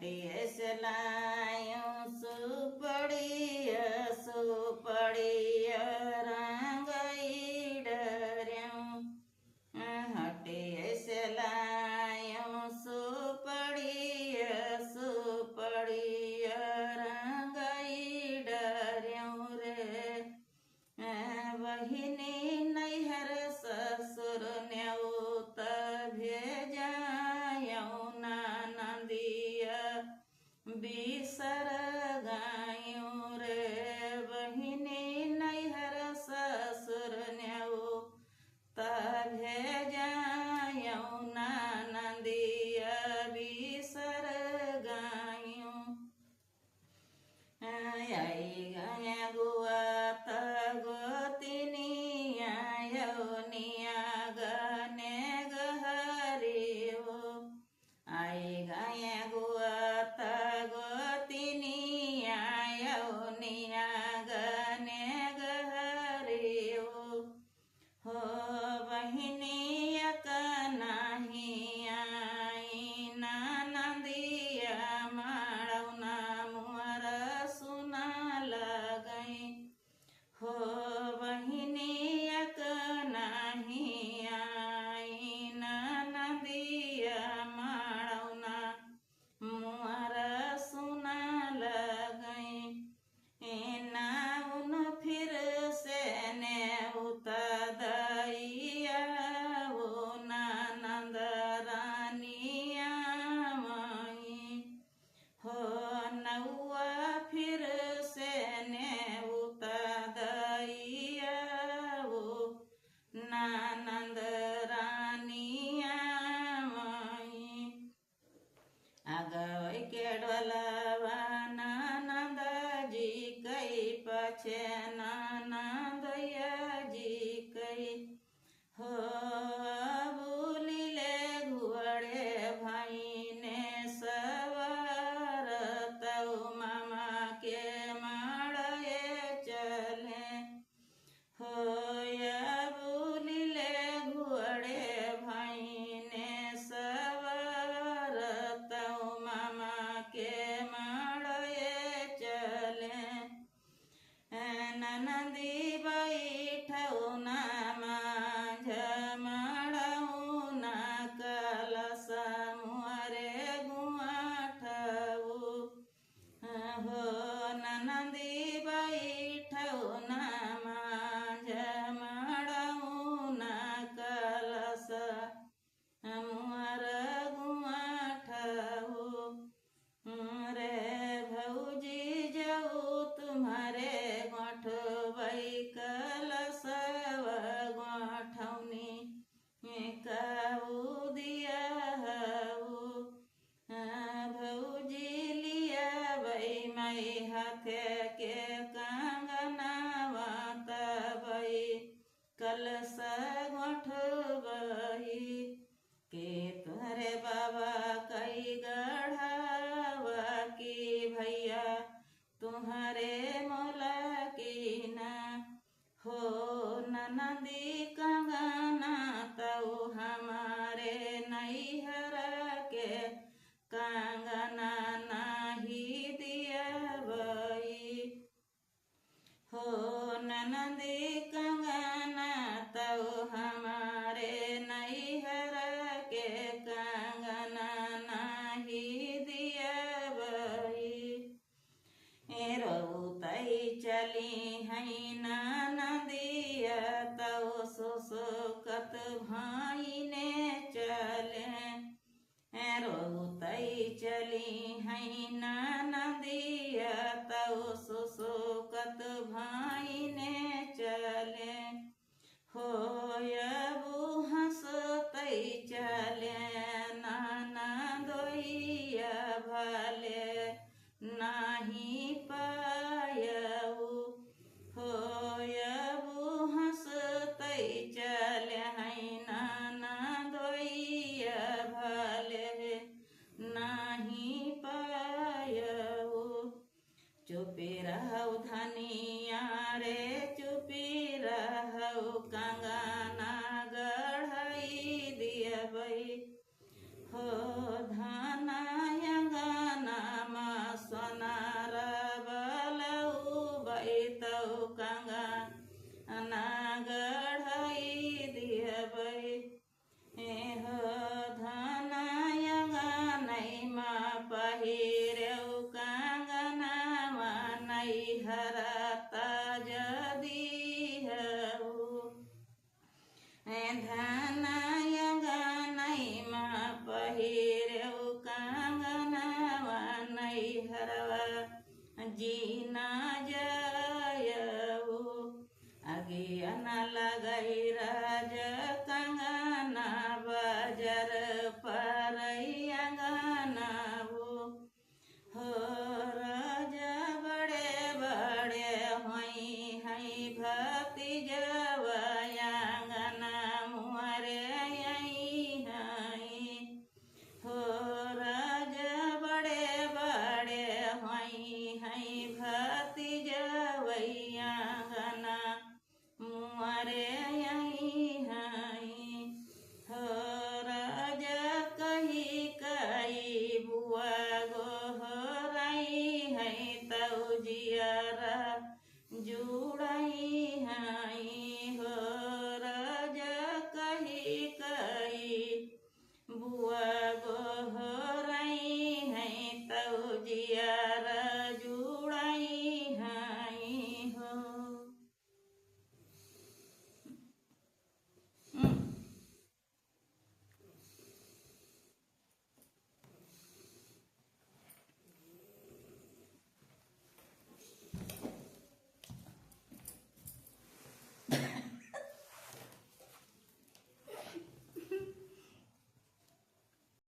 हटिए से लायूं सुपड़िया रंगई डर्यूं। हटिए से लायूं सुपड़िया रंगई डर्यूं रे। बहिनी नैहर ससुर न्योत भेजायूं ननदिया बिसर गायूं रे। बहिनी नैहर ससुर न्योत भेजायूं ननदिया बिसर गायूं। आई गया गुआ गोतिनिया यौनिया गने गहरी हो। आई गया गुआ गोतिनिया यौनिया गने गहरी हो। बहिनिया नहीं आई ननदिया माड़ौना मुहर सुना लगई हो। बहिनिया नहीं आई ननदिया माड़ौना मुहर सुना लगई। नाउन फिर से ने उतदैया वो ननद रानिया मई हो। नौआ फिर से ने उतदैया वो ननद रानिया मई। अगवै के डोलवा ननद जी कई पछे ननदया जी कई हो। बुलिले घुअड़े भाई ने सवार तऊ मामा के माड़े चले हो। बुलिले घुअड़े भाई ने सवार तऊ मामा के माड़े चले। ननदी बैठऊ न माझ माड़ऊ न कलश मुहरे गुआठऊ हो। ननदी बैठऊ न माझ माड़ऊ न कलश मुहर गुआठऊ रे। भौजी जाऊ तुम्हारे गोठवई कलश गोठौनी काऊ दिया हऊ। भौजी लिया बई मई हाथे के कंगनवा तबई कलश गोठवई के तुहरे बाबा कई गढ़ावा की भैया तुम्हारे मोला की ना हो। ननदी कंगना तऊ हमारे नैहर के कंगना नाही दिया बई हो। ननदी कंगना तऊ हमारे नैहर के कंगना नाही दिया बई। रोतई चली हई ननदिया तऊ सुसुकत भाई ने चले। रोतई चली हई ननदिया तऊ सुसुकत भाई ने चले हो। अबू हंसतई चले ननदोइया भले नाही पायऊ हो। अबू हंसतई चले हई ननदोइया भले नाही पायऊ। चुपी रहू धनिया रे चुपी रहू कंगना गढ़ई दियबई। जीना